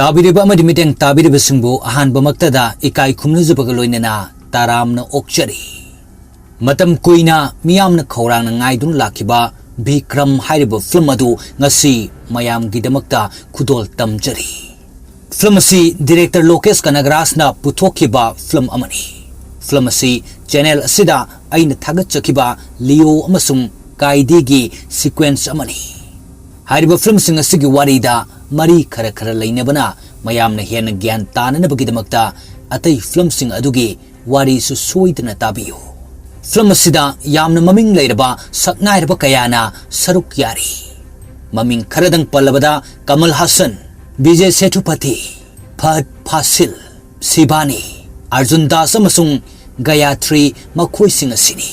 ताबिरिबा अमदि मिटेंग ताबिरिबसिंबु अहानबमक्तदा इकाई खुमनुजुबगा लोइनना तारामना ओक्चरी मतम कुइना मियामना खौरांगना ngaidun लाखिबा Vikram हाइरिबा film अदु ngasi mayamgidamक्ता खुदोल तमजरी फिल्म असि डायरेक्टर लोकेश कनगरासना पुथोखिबा फिल्म अमनी फिल्म असि चैनल असिदा अइन थागतचखिबा लियो अमसुंग काइदेगी सीक्वेंस अमनी हाइरिबा फिल्म सिंग असिगी वारीदा मरी खरा खरा लैनबना मयामना हेन ज्ञान ताननबगिदमक्ता अतै फिल्म सिंग अदुगी वारी सु सोइदना ताबियो फिल्म असिदा यामना ममिंग लैरबा सकनाइरबा कयाना सरुक यारी ममिंग खरदंग पल्लबदा कमल हासन विजय सेठुपति फहद फासिल शिबानी अर्जुन दास अमसुंग गायत्री मखोई सिंग असिनी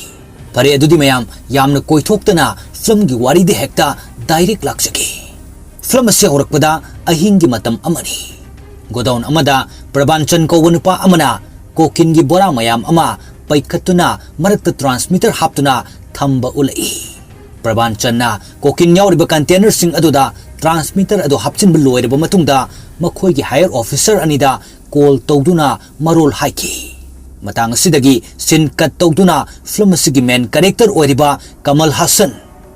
फरे अदुदी मयाम यामना कोइथोक्तना फिल्म गी वारीदे हेक्ता डायरेक्ट लाक्सके फिल्म असे होरकपदा अहिंगी मतम अमनी गोडाउन अमदा प्रबांचन कौबा नुपा अमना कोकिनगी बोरा मयाम अमा पैखतुना मरक्ता ट्रांसमीटर हापतुना थंबा उलई प्रबांचनना कोकिन यावरिबा कंटेनर सिंग अदुदा ट्रांसमीटर अदु हापचिनबा लोइरबा मतुंगदा मखोइगी हायर ऑफिसर अनिदा कॉल तौदुना मरोल हाइकी मतंग असिदगी सिन कट तौदुना फिल्म असिगी मेन कैरेक्टर ओइरिबा कमल हासन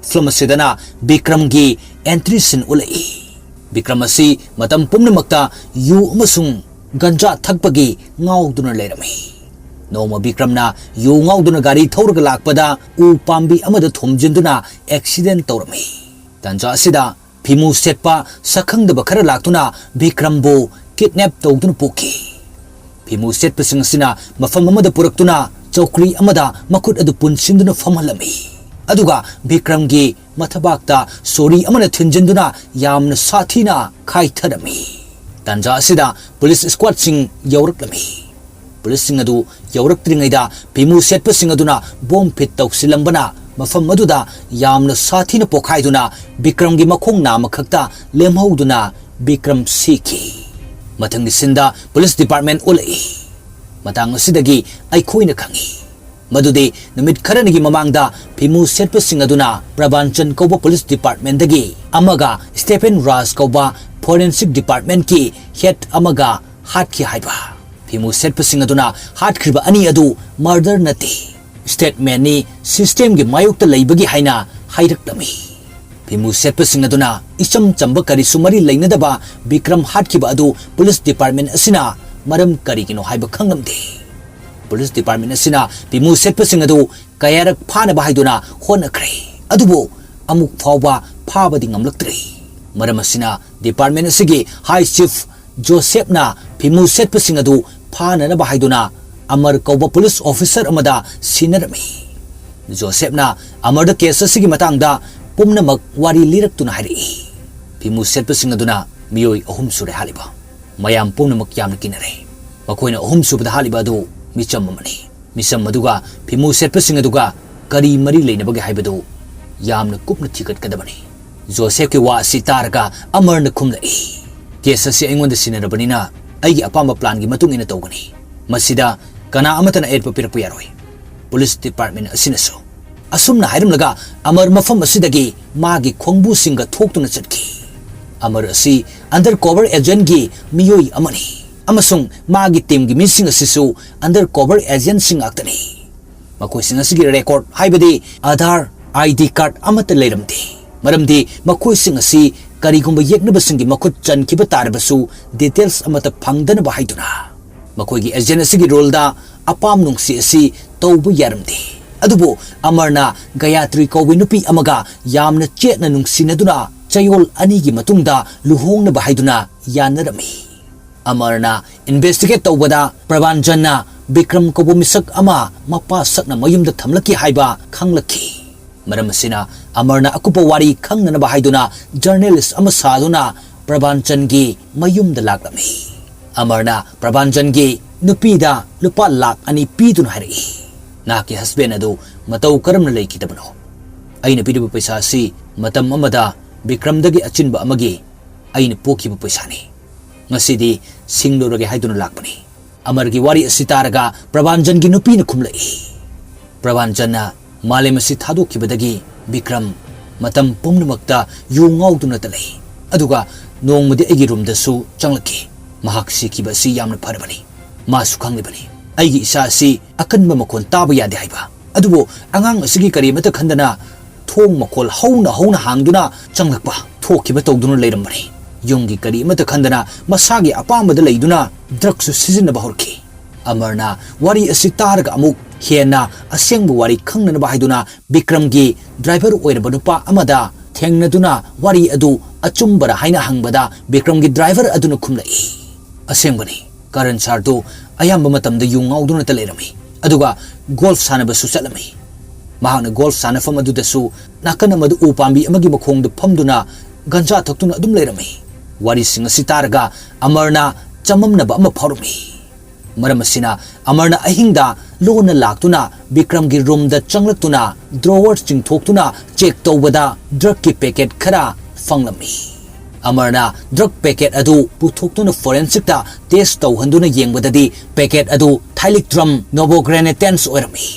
फिल्म असिदना विक्रम गी एंट्री सिन उलई विक्रम असि मतम पुम्नमक्ता यू अमसुंग गंजा थकपगी ngauduna Laramie Noma विक्रमना you ngauduna गाड़ी थौरगा लाकपदा उ पाम्बी अमदा थोमजिंदुना एक्सीडेंट तौरमी तंजा असिदा फिमु सेटपा सखंगदबा खरा लाक्तुना विक्रमबो किडनैप तौदुना पोकी फिमु सेटपसिंग असिना मफम अमदा पुरक्तुना चौकरी अमदा मखुट अदु पुनसिंदुना फमहलमी अदुगा विक्रम गी मथबाक्ता सोरी अमना थिंजिंदुना यामना साथीना खाइथरमी तंजा असिदा पुलिस स्क्वाड सिंग यौरक्लमी पुलिस सिंग अदु यौरक्त्रिंगैदा फिमु सेटपसिंग अदुना बॉम्ब फिट तौसिलंबना मफम अदुदा यामना साथीना पोखाइदुना विक्रम गी मखोंग नाम खक्ता लेमहौदुना विक्रम सीखी मथंगी सिंदा पुलिस डिपार्टमेंट उलई मतंग असिदगी अइखोइना खंगी मदुदे नमित खरनगी ममांगदा फिमु सेटपसिंग अदुना प्रबांचन कौबा पुलिस डिपार्टमेंट दगी अमगा स्टेफेन राज कौबा फोरेंसिक डिपार्टमेंट की हेड अमगा हाटकी हाइबा फिमु सेटपसिंग अदुना हाटखिबा अनि अदु मर्डर नती स्टेटमेंट नि सिस्टम गी मायुक्त लैबगी हाइना हाइरक्तमी फिमु सेटपसिंग अदुना इचम चंबा करी सुमरी लैनदबा विक्रम हाटखिबा अदु पुलिस डिपार्टमेंट असिना मरम करिगिनो हाइबा खंगमदे पुलिस डिपार्टमेंट असिना फिमु सेटपसिंग अदु कयारक फानबा हाइदुना होनख्रे अदुबो अमुक फावबा फाबदि ngamlaktre मरम असिना डिपार्टमेंट असिगी हाई चीफ जोसेफना फिमु सेटपसिंग अदु फाननबा हाइदुना अमर कौबा पुलिस ऑफिसर अमदा सिनरमी जोसेफना अमर केस असिगी मतंगदा पुमनमक वारी लिरक्तुना हाइरि फिमु सेटपसिंग अदुना मियोय अहुम सुरे हालिबा मयाम पुमनमक यामना किनरे मखोइना अहुम सुबदा हालिबा अदु मिचम अमनी मिसम अदुगा फिमु सेटपसिंग अदुगा करी मरी लेनबगे हाइबदु यामना कुपना थिकटकदबनी जोसेफ के वा असि तारगा अमरन खुमलई केस असि अइंगोंदा सिनरबनिना अइगी अपाम्बा प्लान गी मतुंग इना तौगनी मसिदा कना अमतना एडप पिरप यारोय पुलिस डिपार्टमेंट असिनसो असुमना हाइरमलगा अमर मफम असिदगी मागी खोंगबु सिंगा थोक्तुना चटकी अमर असि अंडर कवर एजेंट गी मियोय अमनी अमसुंग मागी टीम गी मिसिंग असिसु अंडर कवर एजेंट सिंग आक्तनी मखोय सिंग असिगी रेकॉर्ड हाइबदी आधार आईडी कार्ड अमत लेरमदी मरमदी मखोय सिंग असि करिगुंबा येकनबसिंगी मखुत चनखिबा तारबसु डिटेल्स अमत फंगदनबा हाइदुना मखोयगी एजेंट असिगी रोलदा अपाम नुंगसी असि तौबु यारमदी अदुबो अमरना गायत्री कौबी नुपी अमगा यामना चेतना नुंगसिनदुना चयोल अनिगी मतुंगदा लुहोंगनबा हाइदुना यानरमी अमरना इन्वेस्टिगेट तौबदा प्रबांचनना विक्रम कौबो मिसक अमा मपा सकना मयुमदा थमलकी हाइबा खंगलकी मरमसिना अमरना अकुपा वारी खंगनबा हाइदुना जर्नलिस्ट अमा सादुना प्रबांचनगी मयुमदा लाक्लमी अमरना प्रबांचनगी नुपीदा लुपा लाख अनि पीदुना हाइरि नाकी हस्बैंड अदु मतौ करमना लेखिदबनो अइना पिदिबा पैसा सि मतम अमदा विक्रमदगी अचिनबा अमगी अइना पोखिबा पैसानी ngasi singlurage haiduna lakpani amargi wari asi taraga prabanjangi nupina khumlai prabanjanna malemasi thadokibadagi vikram matam pumnamakta yu ngauduna talai aduga नोंमदि एगी रूम दसु चंगलकी महाक सिखिबा सि यामना फरबनी मासु खंगलिबनी अगी इसा सि अकनबा मखोन ताबा यादे हाइबा अदुबो अंगांग असिगी करिमता खंदना थोंग मखोल हौना हांगदुना चंगलकपा थोखिबा तौदुना लेरमबनी युंगी करिमता खंदना मसागी अपामदा लेदुना ड्रग्सु सिजिनबा हौरखी अमरना वारी असि तारगा अमुक हेना असेंगबु वारी खंगनबा हाइदुना विक्रमगी ड्राइवर ओइरबा नुपा अमदा थेंगनदुना वारी अदु अचुंबरा हाइना हंगबदा विक्रमगी ड्राइवर अदुना खुमलाई असेंगबनी करण सारदो अयाम मतमदा युंगाउदुना तलेरमी अदुगा गोल्फ सानबसु चलमी महान गोल्फ सानफम अदुदसु नाकन अमदु उपांबी अमगी मखोंद फमदुना गंजा थक्तुना अदुम लेरमी वारी सिंग सितारगा अमरना चममनबा अम फौरमी मरमसिना अमरना अहिंगदा लोना लाक्तुना विक्रमगी रूम द चंगलक्तुना ड्रॉवर चिंगथोक्तुना चेक तौबदा ड्रग की पैकेट खरा फंगलमी अमरना ड्रग पैकेट अदु पुथोक्तुना फोरेंसिक ता टेस्ट तौहंदुना येंगबददी पैकेट अदु थाइलिक्ट्रम नोवोग्रेनेटेंस ओरमी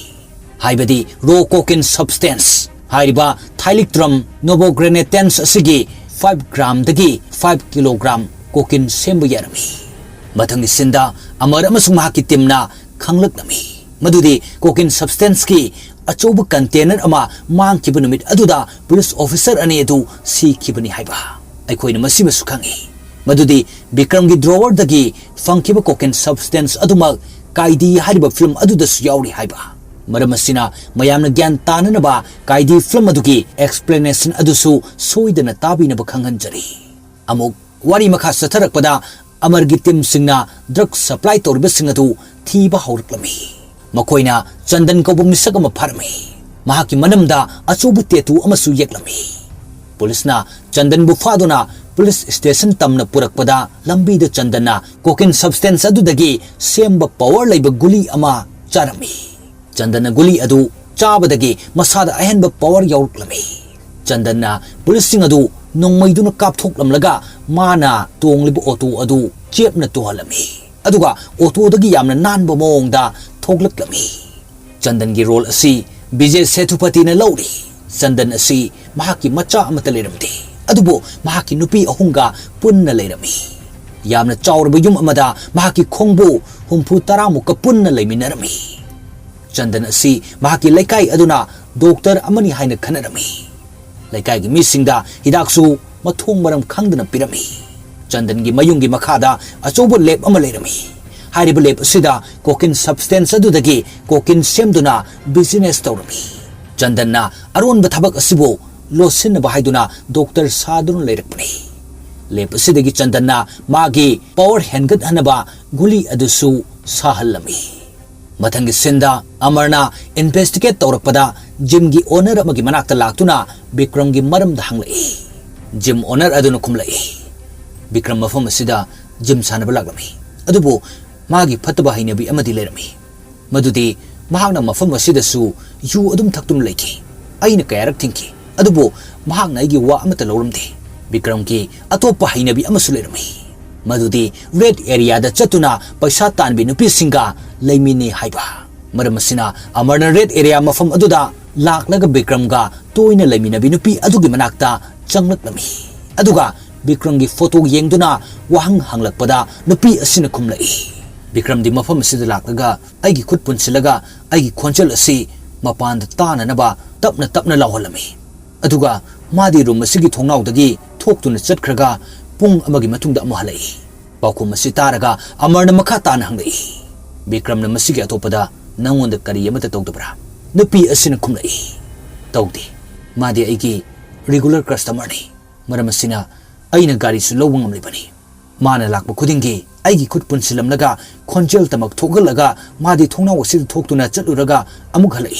हाइबदी रो कोकेन सब्सटेंस हाइबा थाइलिक्ट्रम नोवोग्रेनेटेंस असिगी 5 ग्राम दगी 5 किलोग्राम कोकेन सेंबु यारमी मथंगी सिंदा अमर अमसुंग महाकी टीमना खंगलकनमी मदुदी कोकेन सब्सटेंस की अचोब कंटेनर अमा मांगखिब नुमित अदुदा पुलिस ऑफिसर अने अदु सीखिबनी हाइबा अखोइना मसिमसु खंगी मदुदी विक्रमगी ड्रॉवर दगी फंखिब कोकेन सब्सटेंस अदुमा काइदी हाइबा फिल्म अदुदसु यावरी हाइबा मरमसिना मयामना ज्ञान ताननबा काइदी फिल्म अदुगी एक्सप्लेनेशन अदुसु सोइदना ताबिनबा खंगनजरी अमुक वारी मखा सथरकपदा अमरगी टीम सिंगना ड्रग सप्लाई तौरब सिंग अदु थीबा हौरक्लमी मखोइना चंदन कौब मिसक अमा फारमी महाकी मनमदा अचोब तेतु अमसु येक्लमी पुलिसना चंदन बुफादुना पुलिस स्टेशन तमना पुरकपदा लंबी द चंदनना कोकेन सब्सटेंस अदुदगी सेंबा पावर लेब गुली अमा चारमी चंदन गुली अदु चाबदगी मसादा अहनबा पावर यौरक्लमी चंदनना पुलिस सिंग अदु नोंमैदुना कापथोक्लमलगा माना तोंगलिब ऑटो अदु चेपना तोहलमी अदुगा ऑटोदगी यामना नानबा मोंगदा थोगलक्लमी चंदन की रोल असी विजय सेतुपति ने लौरी चंदन असी महाकी मचा अमत लेरमदे अदुबो महाकी नुपी अहुंगा पुन्न लेरमी यामना चाउरबा युम अमदा महाकी खोंबो हुंफु तरामुक पुन्न लेमिनरमी चंदन असी महाकी लेकाई अदुना डॉक्टर अमनी हाइना खनरमी लेकाई की मिसिंगदा हिदाकसु मथोंग मरम खंगदना पिरमी चंदन की मयुंगी मखादा अचोबो लेप अमा लेरमी हारिब लेप असिदा कोकेन सब्सटेंस अदुदगी कोकेन सेमदुना बिजनेस तौरमी चंदनना अरोनबा थबक असिबो लोसिनबा हाइदुना डॉक्टर सादुन लेरकपनी लेप असिदगी चंदनना मागी पावर हेंगत हनबा गुली अदुसु साहलमी मथंगी सिंदा अमरना इन्वेस्टिगेट तौरपदा जिम की ओनर अमगी मनाक्ता लाक्तुना विक्रम की मरमदा हंगलई जिम ओनर अदुना खुमलई विक्रम मफम असिदा जिम सानबा लागलमी अदुबो मागी फतबा हाइनबी अमदी लेरमी मदुदी महागना मफम असिदसु यु अदुम थक्तुम लेकी अइना कयारक थिंकी अदुबो महागना अइगी वा अमता लौरमदे विक्रम की अतोपा हाइनबी अमसु लेरमी मदुदी रेड एरिया दा चतुना पैसा तानबी नुपी सिंगा लेमिनी हाइबा मरमसिना अमरना रेड एरिया मफम अदुदा लाक्लगा विक्रमगा तोइना लेमिनबी नुपी अदुगी मनाक्ता चंगलक्लमी अदुगा विक्रम की फोटो येंगदुना वहंग हंगलकपदा नुपी असिना खुमलई विक्रम दी मफम असिदा लाक्लगा अइगी खुद पुनसिलगा अइगी खोंचल असि मपान ताननबा तपना तपना लावहलमी अदुगा मादी रूम असिगी थोंनाउदगी थोक्तुना चटखरगा पुंग अमगी मतुंगदा अमहलई पाउखुम असि तारगा अमरना मखा तान हंगलई विक्रमना मसिगी अतोपदा नंगोंदा करी अमता तौदबरा नुपी असिना खुमलई तौदे मादी अइगी रेगुलर कस्टमर नि मरमसिना अइना गाड़ी सु लौब ngamlibani माना लाकबा खुदिंगी अइगी खुद पुनसिलमलगा खोंजेल तमक थोगलगा मादी थोंनाव असि थोक्तुना चलुरगा अमुक हलई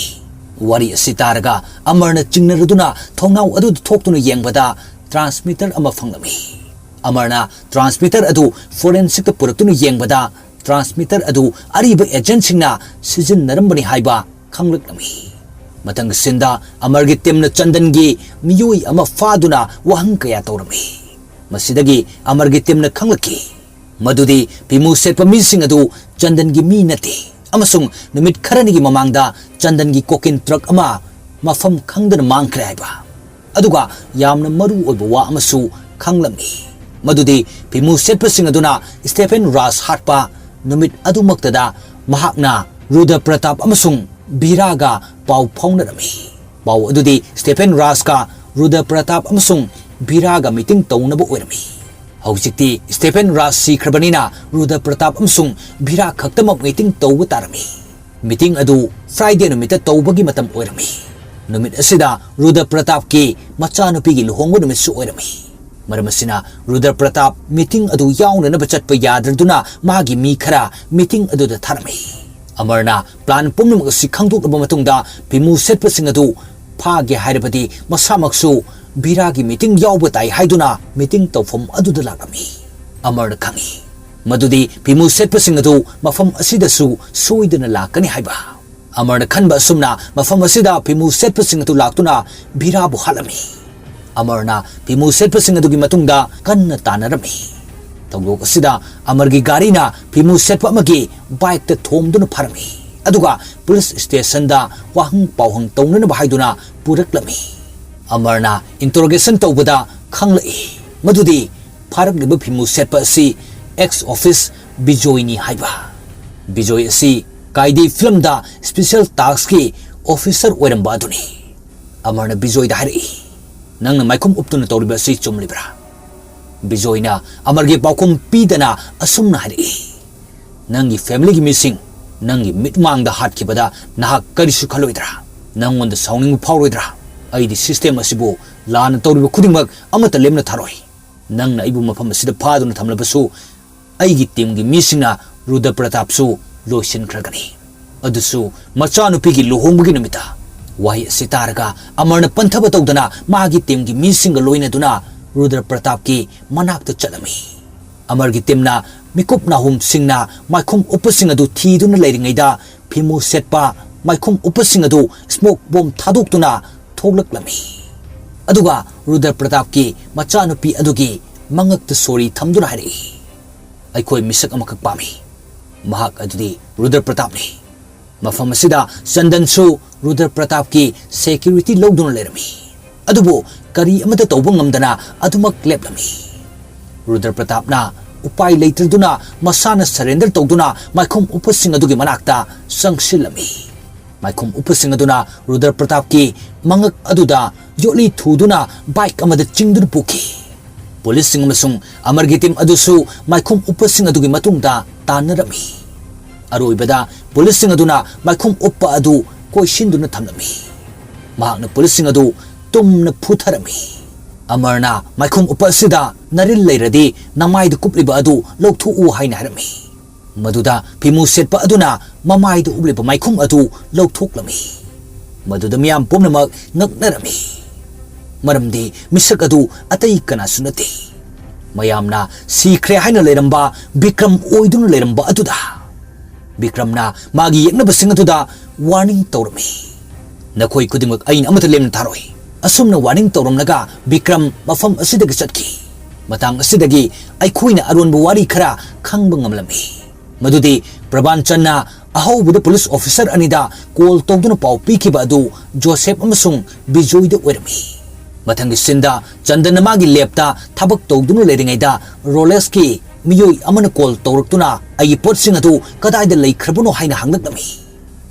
वारी असि तारगा अमरना चिंगनरुदुना थोंनाव अदु थोक्तुना येंगबदा ट्रांसमीटर अमा फंगलमी अमरना ट्रांसमीटर अदु फोरेंसिक पुरक्तुना येंगबदा ट्रांसमीटर अदु अरिबा एजेंसिंगना सिजिननरमबनी हाइबा खंगलकलमी मतंग सिंदा अमरगी टीमना चंदनगी मियोई अमा फादुना वहंग कया तौरमी मसिदगी अमरगी टीमना खंगलकी मदुदी पिमु सेटपा मिसिंग अदु चंदनगी मी नते अमसुंग नुमित खरनिगी ममांगदा चंदनगी कोकेन ट्रक अमा मफम खंगदना मांगख्रे हाइबा अदुगा यामना मरु ओइबा वा अमसु खंगलमी मदुदी फिमु सेटपसिंग अदुना स्टेफेन राज हाटपा नुमित अदुमक्तदा महाकना रुद्र प्रताप अमसुंग बीरागा पाउ फाउनरमी पाउ अदुदी स्टेफेन राज का रुद्र प्रताप अमसुंग बीरागा मीटिंग तौनबो ओइरमी हौजिक्ति स्टेफेन राज सीख्रबनिना रुद्र प्रताप अमसुंग बीरा खक्तमक मीटिंग तौब तारमी मीटिंग अदु फ्राइडे नुमित तौबगी मतम ओइरमी नुमित असिदा रुद्र प्रताप की मचानुपीगी लुहोंगो नुमित सु ओइरमी मरमसिना रुद्र प्रताप मीटिंग अदु याउननब चटप याद्रदुना मागी मी खरा मीटिंग अदु द थारमी अमरना प्लान पुमनमक सि खंगदोकब मतुंगदा फिमु सेटपसिंग अदु फागे हाइरबदी मसामक्सु बीरागी मीटिंग याउब ताई हाइदुना मीटिंग तौफम अदु द लागमी अमर खंगी मदुदी फिमु सेटपसिंग अदु मफम असिदसु सोइदना लाकनी हाइबा अमर खनबा सुमना मफम असिदा फिमु सेटपसिंग अदु लाक्तुना बीराबु हालमी अमरना फिमु सेटपसिंग अदुगी मतुंगदा कन्न तानरमी तौलोक असिदा अमरगी गारीना फिमु सेटप अमगी बाइक त थोमदुना फरमी अदुगा पुलिस स्टेशन दा वाहंग पावहंग तौनना बहाइदुना पुरकलमी अमरना इंटरोगेशन तौबदा खंगलई मदुदी फारकलिब फिमु सेटप असि एक्स ऑफिस बिजोयनी हाइबा बिजोय असि कायदी फिल्म दा स्पेशल टास्क की ऑफिसर ओइरंबा अदुनी अमरना बिजोय दा हाइरई नंग माइकुम उपतुन तौरिबा सि चुमलिब्रा बिजोयना अमरगे पाउकुम पीदना असुमना हारि नंगी फैमिली की मिसिंग नंगी मिटमांग दा हाटखिबदा नाहा करिसु खलोइद्रा नंगोंद साउनिंग फावरोइद्रा अइदि सिस्टम असिबु लान तौरिबा खुदिंगमक अमत लेमना थारोइ नंगना इबु मफम असिदा फादुना थमलबसु अइगी टीम की मिसिंगना रुद्र प्रतापसु लोइसिनख्रगनी अदुसु मचानुपीगी लुहोंबगी नुमिता वाही सितारगा अमरन पंथब तौदना मागी टीम की मीसिंग लोइनदुना रुद्र प्रताप की मनाक्त चलमी अमर की टीमना मिकुप नाहुम सिंगना माइखुम उपसिंग अदु थीदुना लेरिंगैदा फिमु सेटपा माइखुम उपसिंग अदु स्मोक बॉम्ब थादोक्तुना थोलक्लमी अदुगा रुद्र प्रताप की मचानुपी अदुगी मंगक्त सोरी थमदुना हारि अइखोय मिसक अमखक पामी महाक अदुदी रुद्र प्रतापनी मफम असिदा चंदनसु रुद्र प्रताप की सिक्योरिटी लौदुना लेरमी अदुबो करी अमत तौब ngamdana अदुमक लेपलमी रुद्र प्रतापना उपाय लेत्रदुना मसाना सरेंडर तौदुना माइखुम उपसिंग अदुगी मनाक्ता संगसिलमी माइखुम उपसिंग अदुना रुद्र प्रताप की मंगक अदुदा योली थुदुना बाइक अमद चिंगदुन पुखी पुलिस सिंग मसुंग अमरगी टीम अदुसु माइखुम उपसिंग अदुगी मतुंगदा तानरमी अरोइबदा पुलिस सिंग अदुना माइखुम उपपा अदु कोइसिंदुना थमलमी महाकना पुलिस सिंग अदु तुमना फुथरमी अमरना माइखुम उपसिदा नरिल लेरदी नमाइद कुपलिबा अदु लौथुउ हाइना हरमी मदुदा फिमु सेटपा अदुना ममाइद उबलिबा माइखुम अदु लौथोक्लमी मदुदा मियाम पुमनमक नगनरमी मरमदी मिसक अदु अतई कनासु नते मयामना सीख्रे हाइना लेरंबा विक्रम ओइदुना लेरंबा अदुदा विक्रमना मागी यeknabasing अदुदा वार्निंग तौरमी नखोई खुदिमक अइन अमत लेमना थारोई असुमना वार्निंग तौरमनगा विक्रम मफम असिदगी चटकी मतंग असिदगी अइखोइना अरोनबु वारी खरा खंगबा ngamlami मदुदी प्रबान चन्ना अहौबुद पुलिस ऑफिसर अनिदा कॉल तौदुना पाउ पीखिबा अदु जोसेफ अमसुंग बिजोइद ओइरमी मथंगी सिंदा चंदन मागी लेपता थबक तौदुना लेरिंगैदा रोलेक्स की मियोई अमन कॉल तौरक्तुना अई पोटसिंग अदु कदाइदा लेख्रबनो हाइना हंगलक्लमी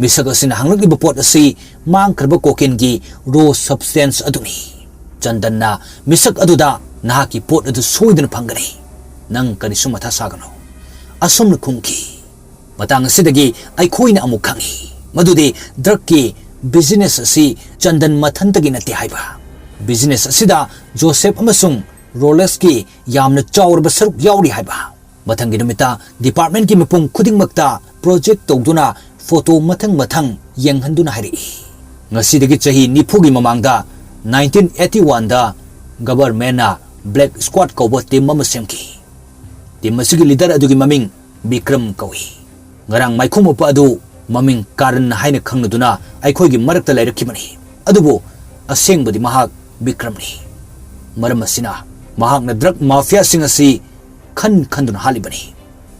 मिसक असिना हंगलक्लिबा पोट असि मांगख्रबा कोकेन की रो सब्सटेंस अदुनी चंदनना मिसक अदुदा नाकी पोट अदु सोइदन फंगनी नंग करिसु मथा सागनो असुमन खुंकी मतंग असिदगी अइखोइना अमु खंगी मदुदी ड्रग की बिजनेस असि चंदन मथंतगी नते हाइबा बिजनेस असिदा जोसेफ अमसुंग रोलेक्स की यामना चाउरबा सरुक याउरी हाइबा मथंगी नुमिता डिपार्टमेंट की मपुंग खुदिंगमक्ता प्रोजेक्ट तौदुना फोटो मथंग मथंग यंगहंदुना हारि ngasi chahi nifugi mamangda 1981 da government na black squad ko team ma semki team masigi leader adugi maming Vikram kawi ngarang maikhum pa adu maming karan haina khangnaduna aikhoigi marakta lairakibani adubo asengbadi mahak Vikram ni maram asina mahak na drug mafia singasi khanduna halibani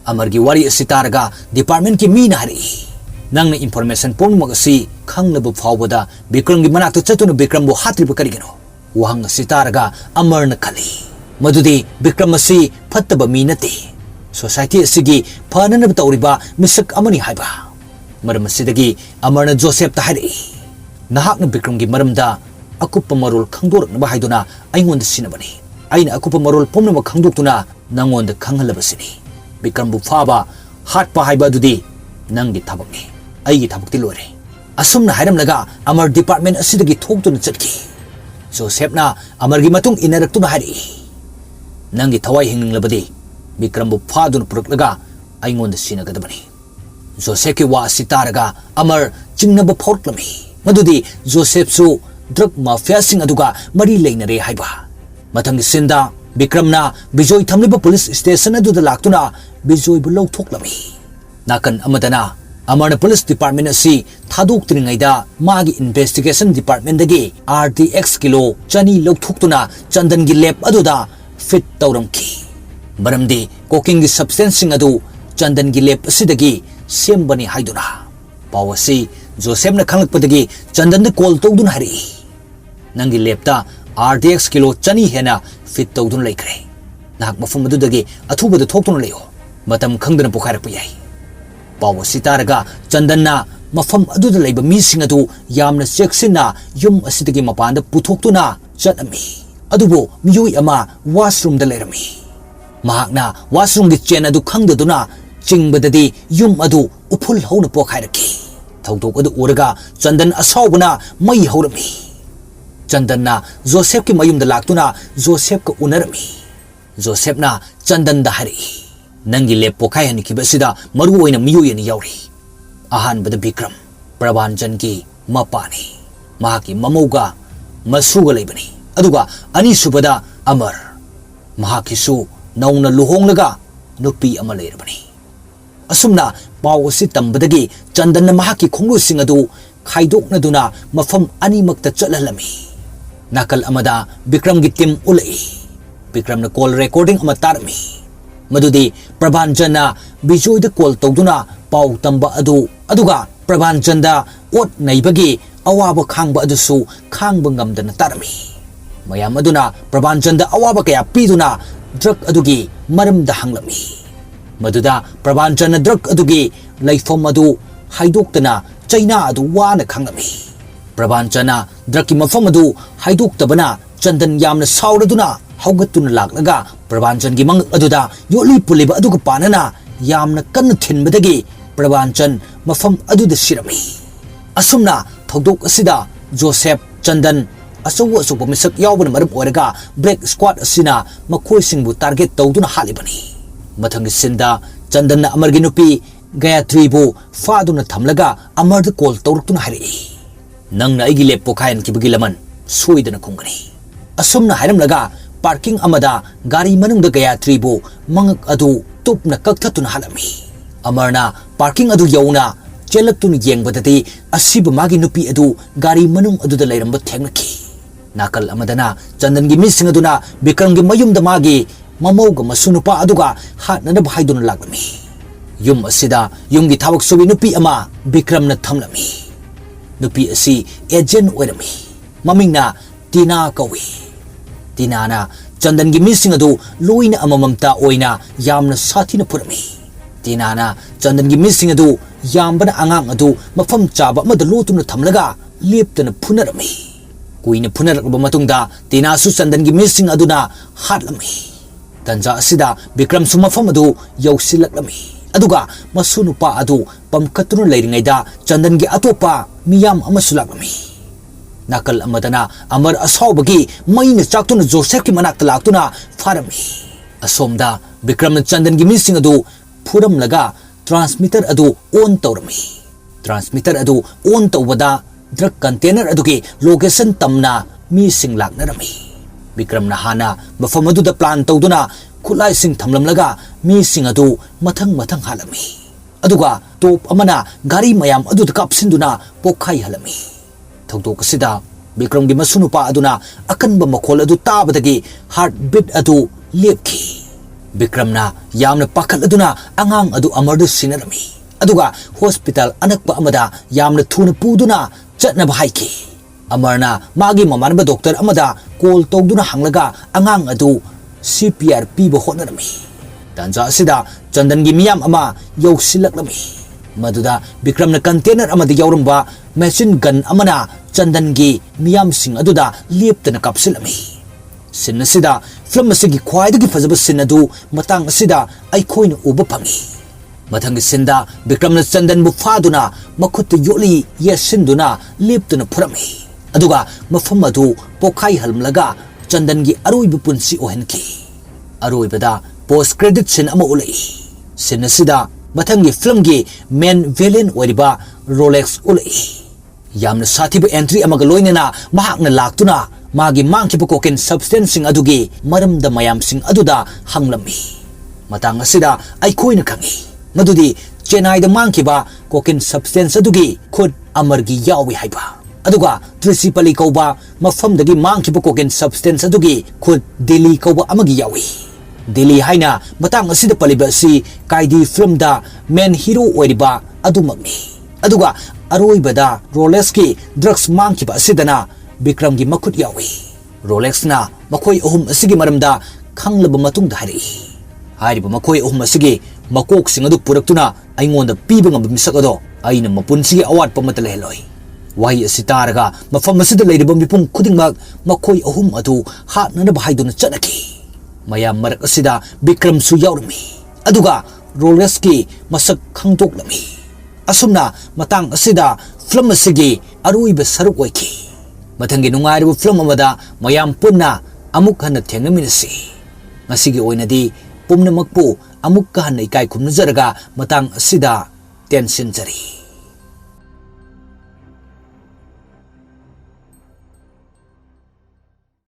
amargi wari asitaraga department ki mina hari nangna information pon magasi khangnabu phawbada Vikram gi manakta chatuna Vikram bo hatriba karigino wahang asitaraga amarna khali मदुदी Vikram असी फत्तबा मी नते society असिगी फननब तौरिबा मिसक अमनी हाइबा मरम असिदगी अमरना Joseph ता हाइरे नहाकना विक्रम गी मरमदा अकुप मरोल खंगदोरनबा हाइदुना आइंगोंद सिनबनी आइना अकुप मरोल पुमनम खंगदोक्तुना नंगोंद खंगहलबसिनी विक्रम बु फाबा हाटपा हाइबा दुदी नंगी थबकनी आइगी थबकति लोरे असुमना हाइरमलगा अमर department असिदगी थोक्तुना चटकी जोसेफना अमरगी मतुंग इनरक्तुना हाइरे नंगी थवाई हिंगलबदी विक्रम बु फादुना पुरकलगा आइंगोंद सिनगदबनी जोसेफ के वा सितारगा अमर चिंगनब फौरक्लमी मदुदी जोसेफ सु ड्रग माफिया सिंग अदुगा मरी लेनरे हाइबा मथंग सिंदा विक्रमना बिजोय थमलिबा पुलिस स्टेशन अदुदा लाक्तुना बिजोय बु लौथोक्लमी नाकन अमदना अमरना पुलिस डिपार्टमेंट असि थादोक्त्रिङैदा मागी इन्वेस्टिगेशन डिपार्टमेंट दगी RDX किलो चनी लौथोक्तुना चंदन गी लैब अदुदा फिट तौरमकी मरमदी कोकिंग गी सब्सटेंस सिंग अदु चंदन गी लैब असिदगी सेमबनी हाइदुना पावसी जोसेफ न खंगलकपदगी चंदन कॉल तौदुन हरी नंगी लैबता RDX किलो चनी हेना फिट तौदुन लेख्रे नाक मफम अदुदगी अथुबद थोक्तुन लेयो मतम खंगदन पोखारप याई पावसी तारगा चंदनना मफम अदुद लेब मीसिंग अदु यामना चेक्सिना युम असिदगी मपानद पुथोक्तुना चटमी अदुबो मियोय अमा वाशरूम द लेरमी महाकना वाशरूम गी चेन अदु खंगदुना चिंगबददी युम अदु उफुल हौन पोखारकी थौदोक अदु उरगा चंदन असाउबना मई हौरमी चंदनना जोसेफ की मयुम द लाक्तुना जोसेफ को उनरमी जोसेफना चंदन द हरी नंगी ले पोखाय हनिखिबसिदा मरु ओइना मियोयनि याउरी अहानबद विक्रम प्रभांजन की मपानी महाकी ममौगा मसुगा लेबनी अदुगा अनिसुबदा अमर महाकिसु नौना लुहोंगलगा नुपी अमा लेरबनी असुमना पावसी तंबदगी चंदन महाकी खोंगलुसिंग अदु खाइदोकनदुना मफम अनिमक्ता चलहलमी नाकल अमदा विक्रम की टीम उलई विक्रम न कॉल रिकॉर्डिंग अमा तारमी मदुदी प्रभांजन बिजोयद कॉल तौदुना पाउ तंबा अदुगा प्रभांजन ओट नैबगी अवाब खांग अदुसु खांग ngамदन तारमी मयाम अदुना प्रभांजन अवाब कया पीदुना ड्रग अदुगी मरमद हंगलमी मदुदा प्रभांजन ड्रग अदुगी लैफम अदु हाइदोक्तना चाइना अदु वाना खंगमी प्रभांजन ड्रग की मफम अदु हाइदोक्तबना चंदन यामना साउरदुना हौगतुना लाक्लगा प्रभांजन की मंग अदुदा योली पुलिबा अदुगा पानना यामना कन्न थिनबदगी प्रभांजन मफम अदुदा सिरमी असुमना थौदोक असिदा जोसेफ चंदन असौ असौ मिसक यावबन मरम ओरगा ब्रेक स्क्वाड असिना मखोइसिंगबु टारगेट तौदुना हालिबनी मथंग सिंदा चंदन अमरगी नुपी गायत्रीबु फादुना थमलगा अमरद कॉल तौरक्तुना हरी नंगना आइगी लेप पोखायन किबगी लमन सोइदना खुंगनी असुमना हायरमलगा पार्किंग अमदा गाड़ी मनुंगदा गायत्रीबु मंगक अदु तुपना कक्थतुना हालमी अमरना पार्किंग अदु यौना चेलक्तुना येंगबददी असिब मागी नुपी अदु गाड़ी मनुंग अदुदा लेरंब थेंगनकी नाकल अमदना चंदन की मिसिंग अदुना विक्रम की मयुमदा मागी ममौग मसुनुपा अदुगा हाटनब हाइदुना लागलमी युम असिदा युम की थावक सुबी नुपी अमा विक्रम न थमलमी नुपी असि एजेंट ओइरमी ममिंगना टीना कौई टीनाना चंदन की मिसिंग अदु लोइना अमममता ओइना यामना साथीना पुरमी टीनाना चंदन की मिसिंग अदु यामबना आंगांग अदु मफम चाबा अमद लोतुना थमलगा लेप्तना फुनरमी कुइना फुनरकबा मतुंगदा टीनासु चंदन की मिसिंग अदुना हाटलमी तंजा असिदा विक्रम सु मफम अदु यौसिलकलमी अदुगा मसुनुपा अदु पमकतुना लेरिङैदा चंदन की अतोपा मियाम अमसुलाकलमी नाकल अमदना अमर असौबगी मैन चाक्तुना जोसेफ की मनाक्ता लाक्तुना फारमी असोमदा विक्रम चंदन की मिसिंग अदु फुरमलगा ट्रांसमीटर अदु ऑन तौरमी ट्रांसमीटर अदु ऑन तौबदा ड्रग कंटेनर अदुगी लोकेशन तमना मीसिंग लाक्नरमी विक्रम हाना मफम अदुदा प्लान तौदुना खुलाइसिंग थमलमलगा मीसिंग अदु मथंग मथंग हालमी अदुगा टॉप अमना गाड़ी मयाम अदुदा कापसिंदुना पोखाई हलमी थौदोक असिदा विक्रम की मसुनुपा अदुना अकनब मखोल अदु ताबदगी हार्ट बीट अदु लेपखी विक्रमना यामना पाखल अदुना अंगांग अदु अमरदु सिनरमी अदुगा हॉस्पिटल अनकपा अमदा यामना थुना पुदुना चटनब हाइकी अमरना मागी ममानब डॉक्टर अमदा कॉल तौदुना हंगलगा अंगांग अदु CPR pीब होटनरमी तांजा असिदा चंदन की मियाम अमा यौसिलकलमी मदुदा विक्रम ने कंटेनर अमदि यौरंबा मशीन गन अमना चंदन की मियाम सिंह अदुदा लेप्तन कापसिलमी सिन असिदा फिल्म असिगी ख्वाइदगी फजब सिन अदु मतंग असिदा अइखोइन उब फंगी मथंग सिंदा विक्रम ने चंदन बु फादुना मखुत योली येसिंदुना लेप्तन फुरमी अदुगा मफम अदु पोखाई हलमलगा चंदन की अरोइब पुंसी ओहनकी अरोइबदा पोस्ट क्रेडिट सिन अमा उलई सिन असिदा मथंगी फिल्म की मेन विलेन ओरिबा रोलेक्स उलई यामना साथिब एंट्री अमगा लोइनेना महाकना लाक्तुना मागी मांगखिबा कोकेन सब्सटेंस सिंग अदुगी मरमदा मयाम सिंग अदुदा हंगलमी मतंग असिदा अइखोइन खंगी मदुदी चेन्नईदा मांगखिबा कोकेन सब्सटेंस अदुगी खुद अमरगी यावी हाइबा अदुगा त्रिसिपली कौबा मफमदगी मांगखिबा कोकेन सब्सटेंस अदुगी खुद दिल्ली कौबा अमगी यावी दिल्ली हाइना मतंग असिदा पलिबा असि काइदी फिल्म दा मेन हीरो ओरिबा अदुमगनी अदुगा अरोइबदा रोलेक्स की ड्रग्स मांगखिबा असिदना विक्रम की मखुत यावी रोलेक्स ना मखोई अहुम असिगी मरमदा खंगलब मतुंग धारी हारिबा मखोई अहुम असिगी मकोक सिंग अदु पुरक्तुना अइंगोंदा पीबा ngam मिसक अदो अइना मपुनसिगी अवाट पमत लेलोई वाही असि तारगा मफम असिदा लेरिबा मिपुंग खुदिंगमक मखोई अहुम अदु हाटनना बाहाइदुना चनकी मयाम मरक असिदा विक्रम सु यावरमी अदुगा रोलेक्स की मसक खंगतोकलमी असुमना मतंग असिदा फिल्म असिगी अरोइबा सरुक ओइखी मथंगी नुंगाइरबा फिल्म अमदा मयाम पुन्ना अमुक हन्ना थेंगमिनसि ngasiगी ओइनदी पुमनमकपु अमुक हन्ना इकाई खुमनजरगा मतंग असिदा टेंशन जरी।